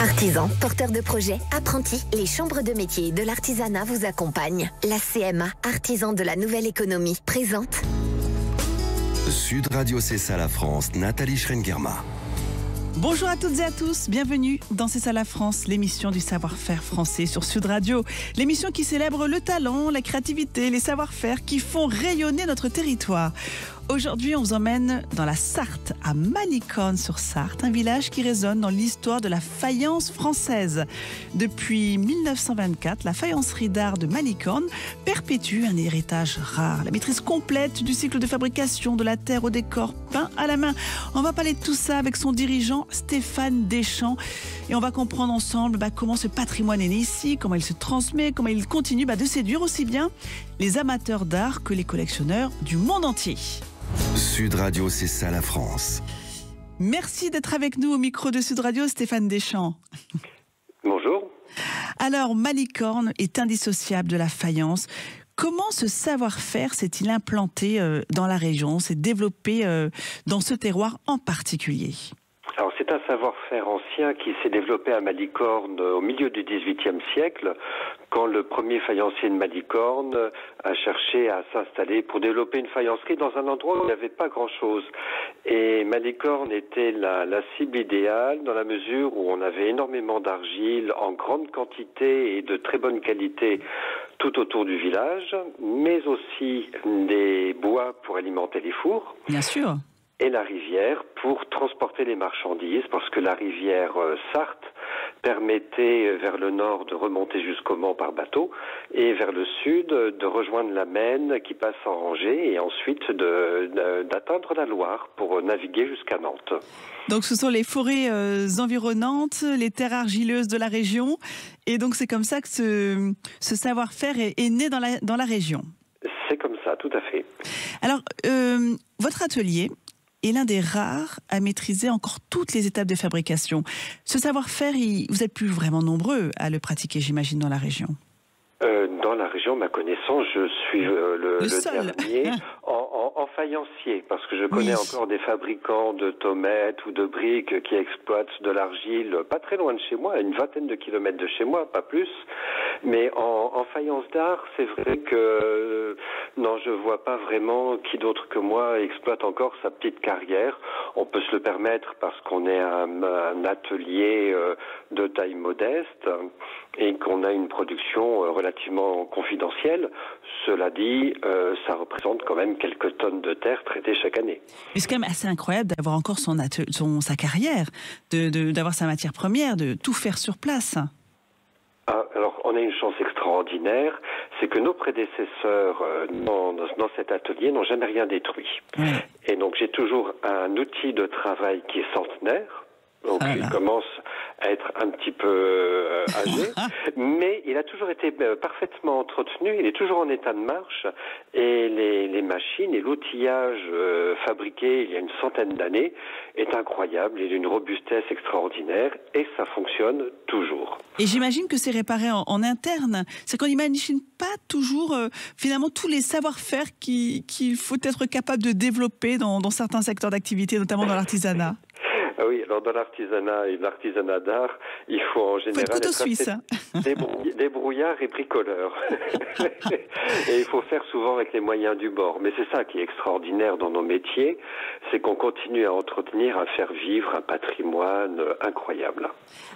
Artisans, porteurs de projets, apprentis, les chambres de métiers de l'artisanat vous accompagnent. La CMA, artisan de la nouvelle économie, présente Sud Radio, c'est ça la France, Nathalie Schrengerma. Bonjour à toutes et à tous, bienvenue dans C'est ça la France, l'émission du savoir-faire français sur Sud Radio. L'émission qui célèbre le talent, la créativité, les savoir-faire qui font rayonner notre territoire. Aujourd'hui, on vous emmène dans la Sarthe, à Malicorne-sur-Sarthe, un village qui résonne dans l'histoire de la faïence française. Depuis 1924, la faïencerie d'art de Malicorne perpétue un héritage rare, la maîtrise complète du cycle de fabrication de la terre au décor peint à la main. On va parler de tout ça avec son dirigeant Stéphane Deschamps et on va comprendre ensemble comment ce patrimoine est né ici, comment il se transmet, comment il continue de séduire aussi bien les amateurs d'art que les collectionneurs du monde entier. Sud Radio, c'est ça la France. Merci d'être avec nous au micro de Sud Radio, Stéphane Deschamps. Bonjour. Alors, Malicorne est indissociable de la faïence. Comment ce savoir-faire s'est-il implanté dans la région, s'est développé dans ce terroir en particulier ? Alors c'est un savoir-faire ancien qui s'est développé à Malicorne au milieu du XVIIIe siècle, quand le premier faïencier de Malicorne a cherché à s'installer pour développer une faïencerie dans un endroit où il n'y avait pas grand-chose. Et Malicorne était la cible idéale dans la mesure où on avait énormément d'argile en grande quantité et de très bonne qualité tout autour du village, mais aussi des bois pour alimenter les fours. Bien sûr. Et la rivière pour transporter les marchandises, parce que la rivière Sarthe permettait vers le nord de remonter jusqu'au Mans par bateau et vers le sud de rejoindre la Maine qui passe en Angers et ensuite d'atteindre la Loire pour naviguer jusqu'à Nantes. Donc ce sont les forêts environnantes, les terres argileuses de la région et donc c'est comme ça que ce savoir-faire est né dans la région. C'est comme ça, tout à fait. Alors, votre atelier est l'un des rares à maîtriser encore toutes les étapes de fabrication. Ce savoir-faire, vous êtes plus vraiment nombreux à le pratiquer, j'imagine, dans la région. Dans la région, ma connaissance, je suis le dernier en faïencier, parce que je connais encore des fabricants de tomates ou de briques qui exploitent de l'argile pas très loin de chez moi, à une vingtaine de kilomètres de chez moi, pas plus. Mais en faïence d'art, c'est vrai que non, je vois pas vraiment qui d'autre que moi exploite encore sa petite carrière. On peut se le permettre parce qu'on est un atelier de taille modeste et qu'on a une production relativement confidentielle. Cela dit, ça représente quand même quelques tonnes de terre traitées chaque année. Mais c'est quand même assez incroyable d'avoir encore sa carrière, d'avoir sa matière première, de tout faire sur place. Alors, on a une chance extraordinaire, c'est que nos prédécesseurs dans cet atelier n'ont jamais rien détruit. Et donc, j'ai toujours un outil de travail qui est centenaire. Donc, il commence à être un petit peu âgé, mais il a toujours été parfaitement entretenu, il est toujours en état de marche, et les machines et l'outillage fabriqué il y a une centaine d'années est incroyable, il a une robustesse extraordinaire, et ça fonctionne toujours. Et j'imagine que c'est réparé en interne, c'est qu'on n'imagine pas toujours finalement tous les savoir-faire qu'il faut être capable de développer dans certains secteurs d'activité, notamment dans l'artisanat. Ah oui, alors dans l'artisanat et l'artisanat d'art, il faut en général être suisse. débrouillard et bricoleur. Et il faut faire souvent avec les moyens du bord. Mais c'est ça qui est extraordinaire dans nos métiers, c'est qu'on continue à entretenir, à faire vivre un patrimoine incroyable.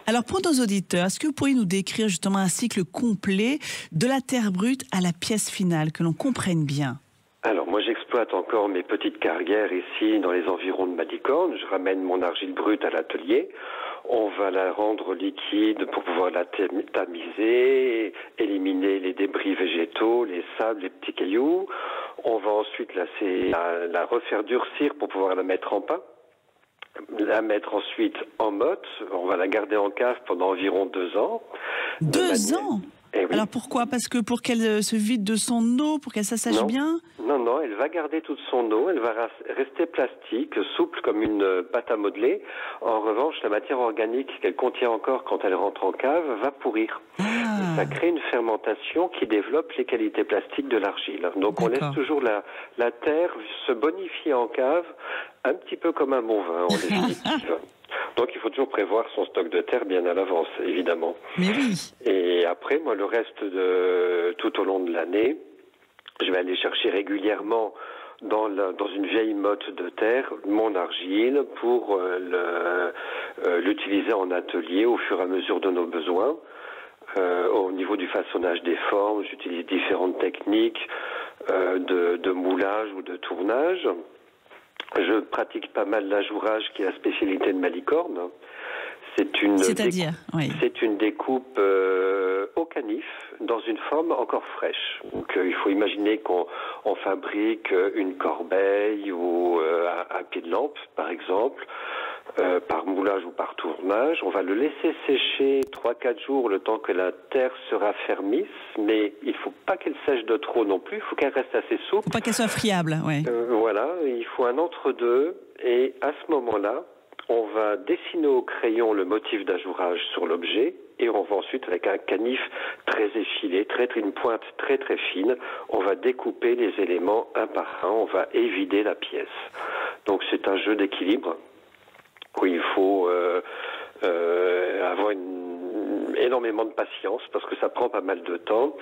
Alors pour nos auditeurs, est-ce que vous pourriez nous décrire justement un cycle complet de la terre brute à la pièce finale, que l'on comprenne bien ? Alors, moi, j'exploite encore mes petites carrières ici, dans les environs de Malicorne. Je ramène mon argile brute à l'atelier. On va la rendre liquide pour pouvoir la tamiser, éliminer les débris végétaux, les sables, les petits cailloux. On va ensuite la refaire durcir pour pouvoir la mettre en pain. La mettre ensuite en motte. On va la garder en cave pendant environ 2 ans. 2 ans ? Eh oui. Alors pourquoi ? Parce que pour qu'elle se vide de son eau, pour qu'elle s'assèche bien ? Non, elle va garder toute son eau, elle va rester plastique, souple comme une pâte à modeler. En revanche, la matière organique qu'elle contient encore quand elle rentre en cave va pourrir. Et ça crée une fermentation qui développe les qualités plastiques de l'argile. Donc on laisse toujours la terre se bonifier en cave, un petit peu comme un bon vin en définitive. Donc il faut toujours prévoir son stock de terre bien à l'avance, évidemment. Mais oui. Et après, moi, le reste tout au long de l'année, je vais aller chercher régulièrement dans une vieille motte de terre mon argile pour l'utiliser en atelier au fur et à mesure de nos besoins. Au niveau du façonnage des formes, j'utilise différentes techniques de moulage ou de tournage. Je pratique pas mal l'ajourage, qui est la spécialité de Malicorne. C'est-à-dire, oui. C'est une découpe au canif dans une forme encore fraîche. Donc il faut imaginer qu'on fabrique une corbeille ou un pied de lampe, par exemple, par moulage ou par tournage. On va le laisser sécher 3-4 jours le temps que la terre se raffermisse, mais il ne faut pas qu'elle sèche de trop non plus, il faut qu'elle reste assez souple. Il ne faut pas qu'elle soit friable, oui. Voilà, il faut un entre-deux, et à ce moment-là, on va dessiner au crayon le motif d'ajourage sur l'objet, et on va ensuite, avec un canif très effilé, une pointe très très fine, on va découper les éléments un par un, on va évider la pièce. Donc c'est un jeu d'équilibre où il faut avoir énormément de patience parce que ça prend pas mal de temps,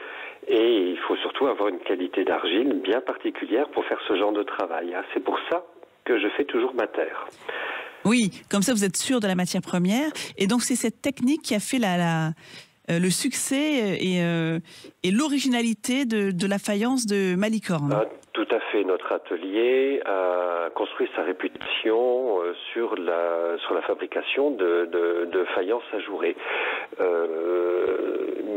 et il faut surtout avoir une qualité d'argile bien particulière pour faire ce genre de travail. C'est pour ça que je fais toujours ma terre. Oui, comme ça vous êtes sûr de la matière première, et donc c'est cette technique qui a fait le succès et l'originalité de la faïence de Malicorne. Tout à fait. Notre atelier a construit sa réputation sur la fabrication de faïences ajourées.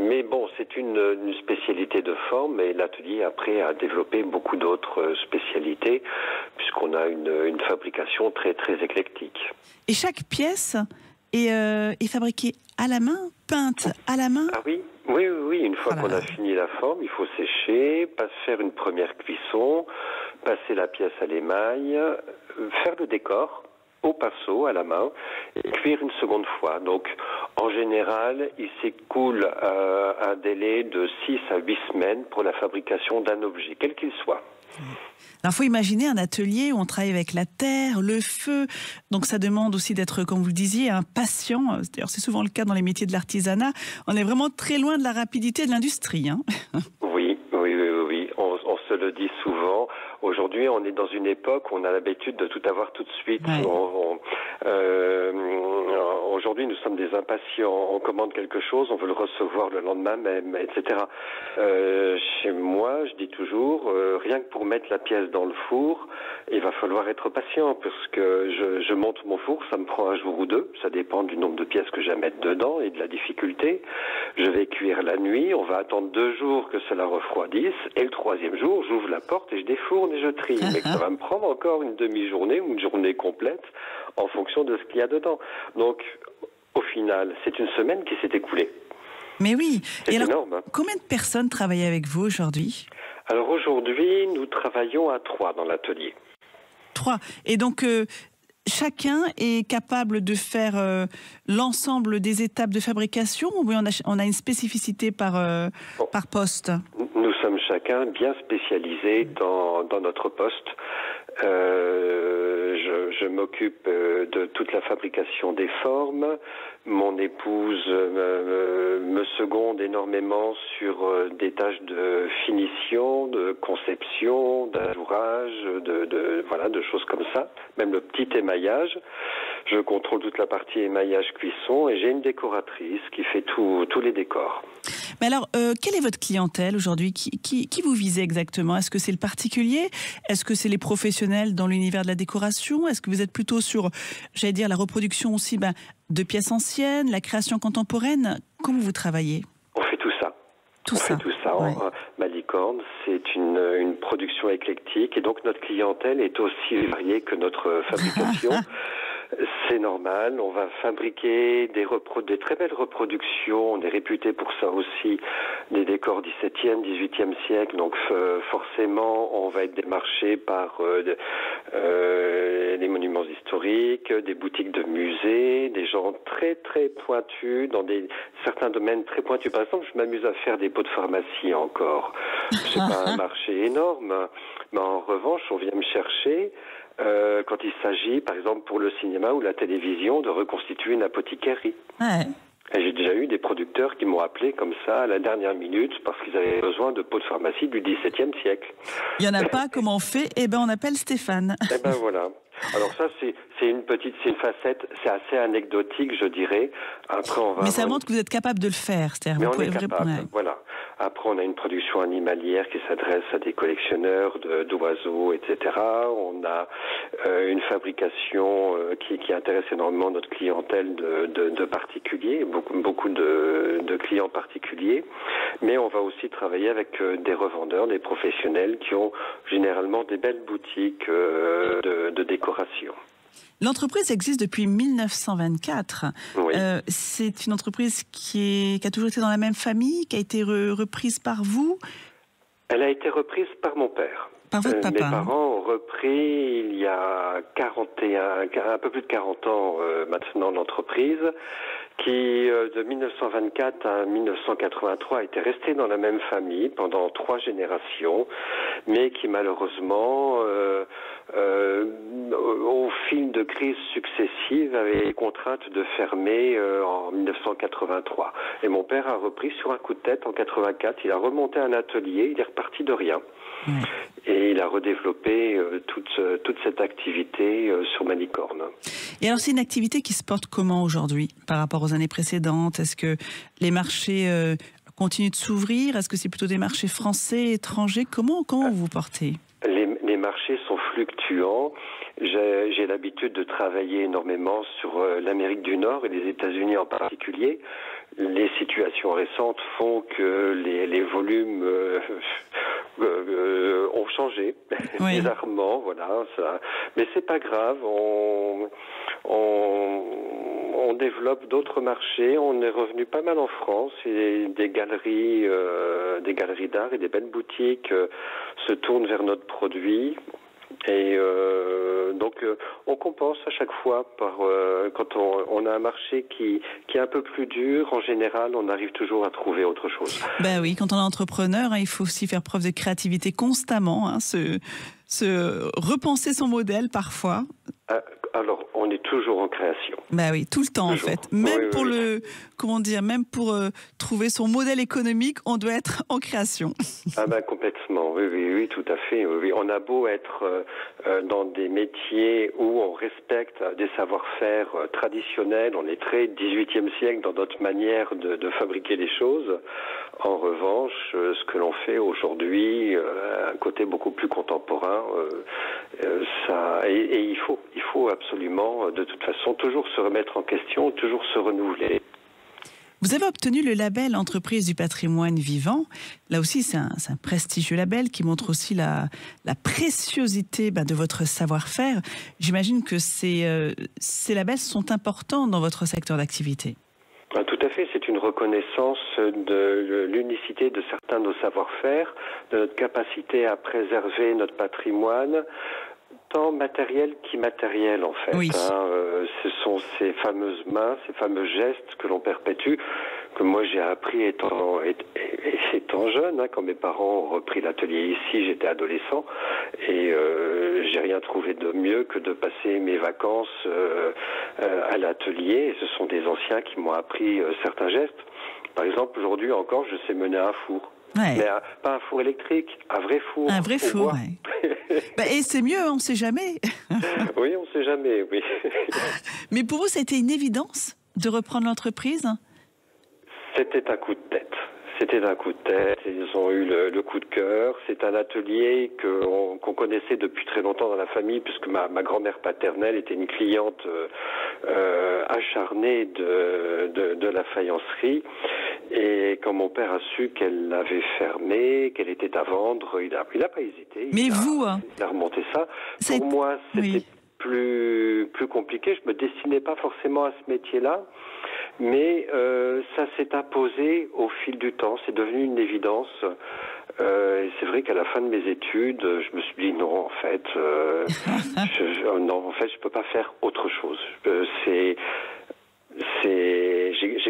Mais bon, c'est une spécialité de forme, et l'atelier après a développé beaucoup d'autres spécialités, puisqu'on a une fabrication très très éclectique. Et chaque pièce est fabriquée à la main, peinte à la main? Ah oui. Oui. Une fois qu'on a fini la forme, il faut sécher, faire une première cuisson, passer la pièce à l'émail, faire le décor au pinceau, à la main, et cuire une seconde fois. Donc, en général, il s'écoule un délai de 6 à 8 semaines pour la fabrication d'un objet, quel qu'il soit. Alors, il faut imaginer un atelier où on travaille avec la terre, le feu. Donc, ça demande aussi d'être, comme vous le disiez, un patient. D'ailleurs, c'est souvent le cas dans les métiers de l'artisanat. On est vraiment très loin de la rapidité de l'industrie. Hein. Oui. On se le dit souvent. Aujourd'hui, on est dans une époque où on a l'habitude de tout avoir tout de suite. Ouais. Aujourd'hui, nous sommes des impatients. On commande quelque chose, on veut le recevoir le lendemain même, etc. Chez moi, je dis toujours, rien que pour mettre la pièce dans le four, il va falloir être patient, parce que je monte mon four, ça me prend un jour ou deux. Ça dépend du nombre de pièces que j'ai à mettre dedans et de la difficulté. Je vais cuire la nuit, on va attendre 2 jours que cela refroidisse, et le 3e jour, j'ouvre la porte et je défourne et je trie. Mais ça va me prendre encore une demi-journée ou une journée complète en fonction de ce qu'il y a dedans. Donc, au final, c'est une semaine qui s'est écoulée. Mais oui. C'est énorme. Combien de personnes travaillent avec vous aujourd'hui? Alors aujourd'hui, nous travaillons à 3 dans l'atelier. 3. Et donc, chacun est capable de faire l'ensemble des étapes de fabrication, ou bien on a une spécificité par poste? Nous sommes chacun bien spécialisés dans notre poste. Je m'occupe de toute la fabrication des formes. Mon épouse me seconde énormément sur des tâches de finition, de conception, d'ajourage, de choses comme ça. Même le petit émaillage. Je contrôle toute la partie émaillage-cuisson, et j'ai une décoratrice qui fait tous les décors. Mais alors, quelle est votre clientèle aujourd'hui? Qui vous visez exactement? Est-ce que c'est le particulier? Est-ce que c'est les professionnels dans l'univers de la décoration? Est-ce que vous êtes plutôt sur, j'allais dire, la reproduction aussi de pièces anciennes, la création contemporaine? Comment vous travaillez? On fait tout ça. Ouais. Malicorne, c'est une production éclectique, et donc notre clientèle est aussi variée que notre fabrication. C'est normal, on va fabriquer des très belles reproductions, on est réputé pour ça aussi, des décors 17e, 18e siècle, donc forcément on va être démarché par des monuments historiques, des boutiques de musées, des gens très très pointus dans certains domaines très pointus. Par exemple, je m'amuse à faire des pots de pharmacie encore. C'est pas un marché énorme, mais en revanche, on vient me chercher quand il s'agit, par exemple, pour le cinéma ou la télévision, de reconstituer une apothicaire. Ouais. Et j'ai déjà eu des producteurs qui m'ont appelé comme ça à la dernière minute parce qu'ils avaient besoin de pots de pharmacie du XVIIe siècle. Il n'y en a pas, comment on fait? Eh ben, on appelle Stéphane. Eh ben voilà. Alors ça, c'est une facette, c'est assez anecdotique, je dirais. Après, Mais ça montre que vous êtes capable de le faire. Mais on est capable, voilà. Après, on a une production animalière qui s'adresse à des collectionneurs d'oiseaux, etc. On a une fabrication qui intéresse énormément notre clientèle de particuliers, beaucoup de clients particuliers. Mais on va aussi travailler avec des revendeurs, des professionnels qui ont généralement des belles boutiques de décoration. L'entreprise existe depuis 1924. Oui. C'est une entreprise qui a toujours été dans la même famille, qui a été reprise par vous? Elle a été reprise par mon père. Par votre papa. Mes parents ont repris il y a un peu plus de 40 ans maintenant l'entreprise, qui de 1924 à 1983 était restée dans la même famille pendant 3 générations, mais qui malheureusement, au fil de crises successives, avait été contrainte de fermer en 1983. Et mon père a repris sur un coup de tête en 84. Il a remonté un atelier, il est reparti de rien. Oui. Et il a redéveloppé toute cette activité sur Malicorne. Et alors, c'est une activité qui se porte comment aujourd'hui par rapport aux années précédentes? Est-ce que les marchés continuent de s'ouvrir? Est-ce que c'est plutôt des marchés français, étrangers? Comment vous vous portez? Les marchés sont fluctuants. J'ai l'habitude de travailler énormément sur l'Amérique du Nord et les États-Unis en particulier. Les situations récentes font que les volumes ont changé, oui. bizarrement, voilà. Ça. Mais c'est pas grave. On développe d'autres marchés. On est revenu pas mal en France et des galeries d'art et des belles boutiques se tournent vers notre produit. Et donc on compense à chaque fois quand on a un marché qui est un peu plus dur. En général, on arrive toujours à trouver autre chose. Ben oui, quand on est entrepreneur, il faut aussi faire preuve de créativité constamment, se repenser son modèle parfois. Alors, on est toujours en création. Ben oui, tout le temps toujours. En fait. Même oui, pour oui. même pour trouver son modèle économique, on doit être en création. Ah ben complètement, oui, tout à fait. Oui. On a beau être dans des métiers où on respecte des savoir-faire traditionnels, on est très 18e siècle dans notre manière de fabriquer les choses. En revanche, ce que l'on fait aujourd'hui, un côté beaucoup plus contemporain, et il faut absolument, de toute façon, toujours se remettre en question, toujours se renouveler. Vous avez obtenu le label Entreprise du patrimoine vivant. Là aussi, c'est un prestigieux label qui montre aussi la préciosité de votre savoir-faire. J'imagine que ces labels sont importants dans votre secteur d'activité. Tout à fait, c'est une reconnaissance de l'unicité de certains de nos savoir-faire, de notre capacité à préserver notre patrimoine, tant matériel qu'immatériel en fait. Oui. Ce sont ces fameuses mains, ces fameux gestes que l'on perpétue, que moi j'ai appris étant jeune. Quand mes parents ont repris l'atelier ici, j'étais adolescent et j'ai rien trouvé de mieux que de passer mes vacances à l'atelier. Et ce sont des anciens qui m'ont appris certains gestes. Par exemple, aujourd'hui encore, je sais mener un four. Ouais. Mais pas un four électrique, un vrai four. Un vrai four, oui. Et c'est mieux, on ne sait jamais. Oui, on ne sait jamais, oui. Mais pour vous, ça a été une évidence de reprendre l'entreprise? C'était un coup de tête. C'était un coup de tête. Ils ont eu le coup de cœur. C'est un atelier qu'on connaissait depuis très longtemps dans la famille, puisque ma grand-mère paternelle était une cliente acharnée de la faïencerie. Et quand mon père a su qu'elle l'avait fermée, qu'elle était à vendre, il a pas hésité. Mais il a remonté ça. Pour moi, c'était plus compliqué. Je me destinais pas forcément à ce métier-là. Mais ça s'est imposé au fil du temps, c'est devenu une évidence. Et c'est vrai qu'à la fin de mes études, je me suis dit non, en fait, je peux pas faire autre chose. J'ai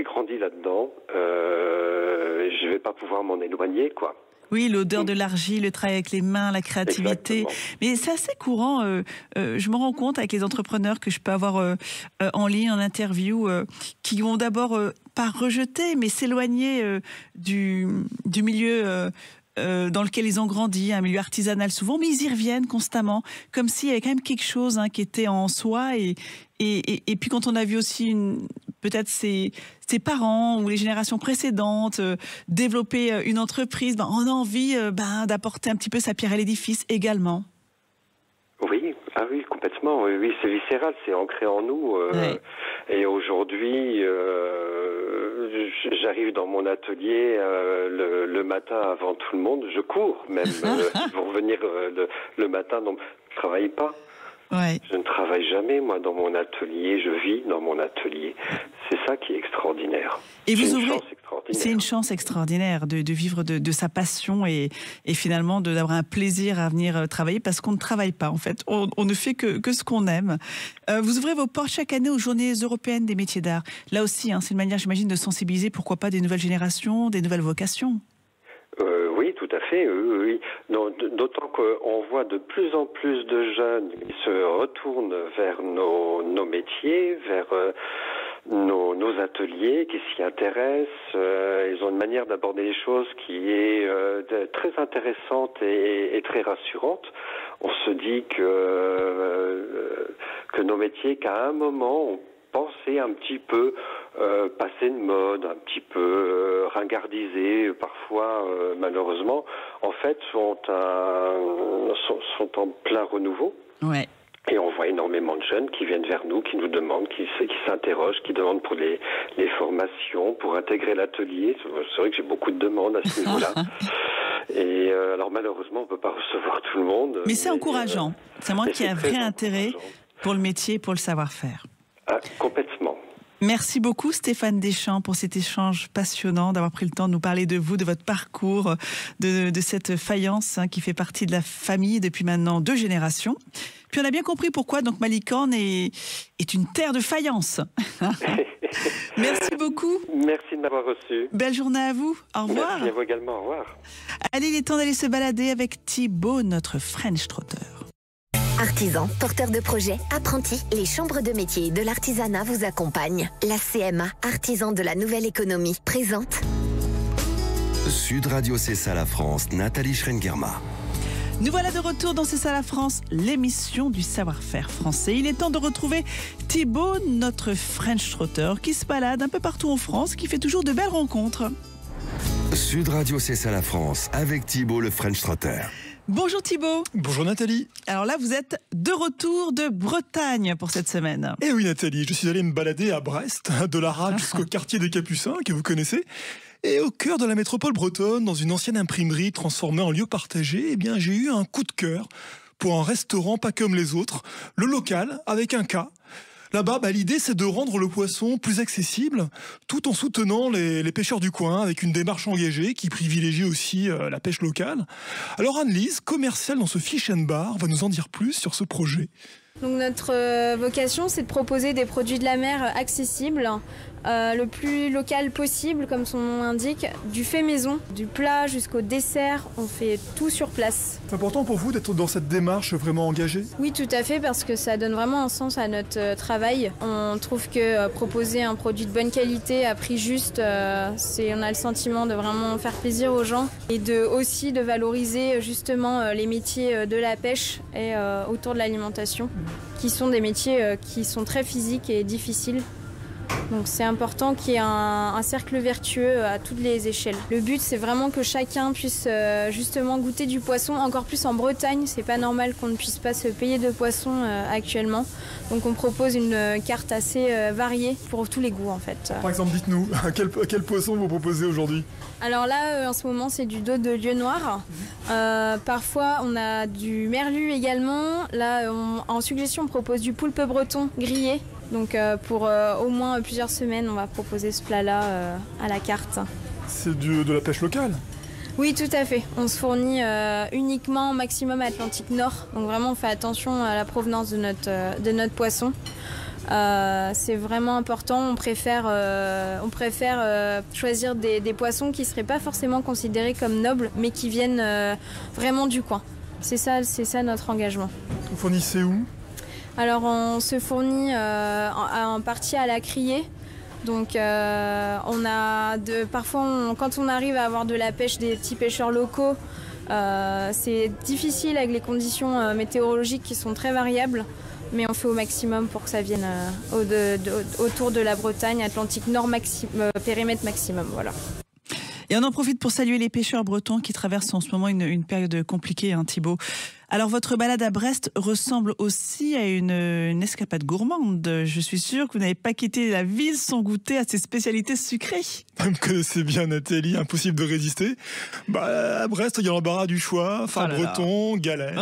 grandi là-dedans. Je vais pas pouvoir m'en éloigner, quoi. Oui, l'odeur de l'argile, le travail avec les mains, la créativité. Exactement. Mais c'est assez courant, je me rends compte avec les entrepreneurs que je peux avoir en ligne, en interview, qui vont d'abord pas rejeter, mais s'éloigner du milieu dans lequel ils ont grandi, un milieu artisanal souvent, mais ils y reviennent constamment, comme s'il y avait quand même quelque chose qui était en soi. Et puis quand on a vu aussi peut-être ses parents ou les générations précédentes développer une entreprise, on a envie d'apporter un petit peu sa pierre à l'édifice également. Oui, oui, complètement. Oui, c'est viscéral, c'est ancré en nous. Ouais. Et aujourd'hui, j'arrive dans mon atelier le matin avant tout le monde. Je cours même pour venir le matin. Donc, je ne travaille pas. Ouais. Je ne travaille jamais, moi, dans mon atelier. Je vis dans mon atelier. C'est ça qui est extraordinaire. Et vous ouvrez... C'est une chance extraordinaire de vivre de sa passion et finalement d'avoir un plaisir à venir travailler parce qu'on ne travaille pas, en fait. On ne fait que ce qu'on aime. Vous ouvrez vos portes chaque année aux Journées européennes des métiers d'art. Là aussi, c'est une manière, j'imagine, de sensibiliser, pourquoi pas, des nouvelles générations, des nouvelles vocations. Oui, tout à fait. Oui. D'autant qu'on voit de plus en plus de jeunes qui se retournent vers nos métiers, vers nos ateliers, qui s'y intéressent. Ils ont une manière d'aborder les choses qui est très intéressante et très rassurante. On se dit que nos métiers, qu'à un moment, on pensait un petit peu passer de mode, un petit peu ringardisés, parfois malheureusement, en fait sont en plein renouveau. Ouais. Et on voit énormément de jeunes qui viennent vers nous, qui nous demandent, qui s'interrogent, qui demandent pour les formations, pour intégrer l'atelier. C'est vrai que j'ai beaucoup de demandes à ce niveau-là. Et alors malheureusement, on ne peut pas recevoir tout le monde. Mais c'est encourageant. Ça montre qu'il y a un vrai intérêt pour le métier, pour le savoir-faire. Ah, complètement. Merci beaucoup Stéphane Deschamps pour cet échange passionnant, d'avoir pris le temps de nous parler de vous, de votre parcours, de cette faïence qui fait partie de la famille depuis maintenant 2 générations. Puis on a bien compris pourquoi donc Malicorne est une terre de faïence. Merci beaucoup. Merci de m'avoir reçu. Belle journée à vous. Au revoir. Merci à vous également. Au revoir. Allez, il est temps d'aller se balader avec Thibaut, notre French Trotter. Artisans, porteurs de projets, apprentis, les chambres de métiers de l'artisanat vous accompagnent. La CMA, artisan de la nouvelle économie, présente Sud Radio C'est ça la France, Nathalie Schrengerma. Nous voilà de retour dans C'est ça la France, l'émission du savoir-faire français. Il est temps de retrouver Thibaut, notre French Trotter, qui se balade un peu partout en France, qui fait toujours de belles rencontres. Sud Radio C'est ça la France, avec Thibaut, le French Trotter. Bonjour Thibaut. Bonjour Nathalie. Alors là, vous êtes de retour de Bretagne pour cette semaine. Eh oui Nathalie, je suis allé me balader à Brest, de la Rade jusqu'au quartier des Capucins, que vous connaissez. Et au cœur de la métropole bretonne, dans une ancienne imprimerie transformée en lieu partagé, j'ai eu un coup de cœur pour un restaurant pas comme les autres, le local avec un K. Là-bas, l'idée, c'est de rendre le poisson plus accessible, tout en soutenant les pêcheurs du coin, avec une démarche engagée qui privilégie aussi la pêche locale. Alors Anne-Lise, commerciale dans ce Fish and Bar, va nous en dire plus sur ce projet. Donc notre vocation, c'est de proposer des produits de la mer accessibles, le plus local possible, comme son nom l'indique, du fait maison, du plat jusqu'au dessert, on fait tout sur place. C'est important pour vous d'être dans cette démarche vraiment engagée ? Oui, tout à fait, parce que ça donne vraiment un sens à notre travail. On trouve que proposer un produit de bonne qualité à prix juste, on a le sentiment de vraiment faire plaisir aux gens et aussi de valoriser justement les métiers de la pêche et autour de l'alimentation, qui sont des métiers qui sont très physiques et difficiles. Donc c'est important qu'il y ait un cercle vertueux à toutes les échelles. Le but, c'est vraiment que chacun puisse justement goûter du poisson, encore plus en Bretagne. C'est pas normal qu'on ne puisse pas se payer de poisson actuellement. Donc on propose une carte assez variée pour tous les goûts en fait. Par exemple, dites-nous, quel poisson vous proposez aujourd'hui ? Alors là, en ce moment, c'est du dos de lieu noir. Parfois, on a du merlu également. Là, en suggestion, on propose du poulpe breton grillé. Donc pour au moins plusieurs semaines, on va proposer ce plat-là à la carte. C'est de la pêche locale ? Oui, tout à fait. On se fournit uniquement maximum Atlantique Nord. Donc vraiment, on fait attention à la provenance de notre poisson. C'est vraiment important. On préfère choisir des poissons qui ne seraient pas forcément considérés comme nobles, mais qui viennent vraiment du coin. C'est ça notre engagement. Vous fournissez où ? Alors on se fournit en partie à la criée. Donc parfois quand on arrive à avoir de la pêche des petits pêcheurs locaux, c'est difficile avec les conditions météorologiques qui sont très variables, mais on fait au maximum pour que ça vienne autour de la Bretagne, Atlantique Nord périmètre maximum, voilà. Et on en profite pour saluer les pêcheurs bretons qui traversent en ce moment une période compliquée, hein, Thibaut. Alors, votre balade à Brest ressemble aussi à une escapade gourmande. Je suis sûre que vous n'avez pas quitté la ville sans goûter à ses spécialités sucrées. Vous me connaissez bien, Nathalie, impossible de résister. À Brest, il y a l'embarras du choix, phare breton, galette,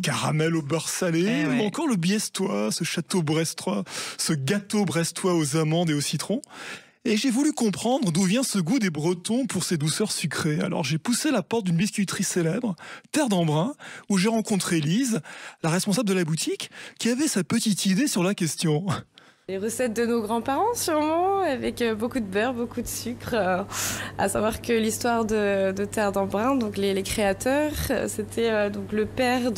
caramel au beurre salé, ou encore le biesstois, ce château brestois, ce gâteau brestois aux amandes et au citron. Et j'ai voulu comprendre d'où vient ce goût des Bretons pour ces douceurs sucrées. Alors j'ai poussé la porte d'une biscuiterie célèbre, Terre d'Embrun, où j'ai rencontré Lise, la responsable de la boutique, qui avait sa petite idée sur la question. Les recettes de nos grands-parents sûrement, avec beaucoup de beurre, beaucoup de sucre. À savoir que l'histoire de Terre d'Embrun, donc les créateurs, c'était donc le père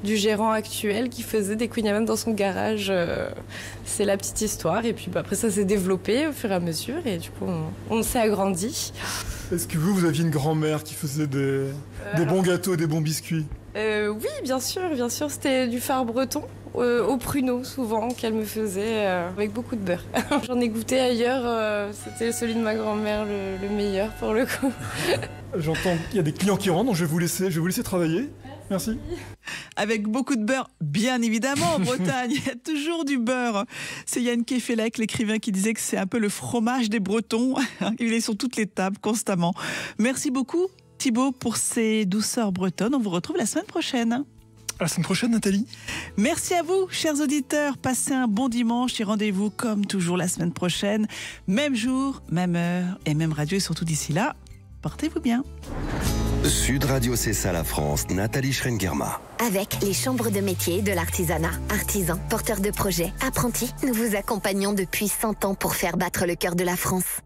du gérant actuel qui faisait des kouign-amann dans son garage. C'est la petite histoire. Et puis après ça s'est développé au fur et à mesure et du coup on s'est agrandi. Est-ce que vous aviez une grand-mère qui faisait des bons gâteaux et des bons biscuits ? Oui, bien sûr. C'était du phare breton, au pruneau souvent, qu'elle me faisait avec beaucoup de beurre. J'en ai goûté ailleurs, c'était celui de ma grand-mère le meilleur pour le coup. J'entends qu'il y a des clients qui rentrent, donc je vais vous laisser travailler. Merci. Avec beaucoup de beurre, bien évidemment, en Bretagne, il y a toujours du beurre. C'est Yann Kefelec, l'écrivain, qui disait que c'est un peu le fromage des Bretons. Il est sur toutes les tables, constamment. Merci beaucoup, Thibaut, pour ces douceurs bretonnes. On vous retrouve la semaine prochaine. À la semaine prochaine, Nathalie. Merci à vous, chers auditeurs. Passez un bon dimanche et rendez-vous, comme toujours, la semaine prochaine. Même jour, même heure et même radio. Et surtout d'ici là, portez-vous bien. Sud Radio Cessa la France, Nathalie Schrengerma. Avec les chambres de métiers de l'artisanat, artisans, porteurs de projets, apprentis, nous vous accompagnons depuis 100 ans pour faire battre le cœur de la France.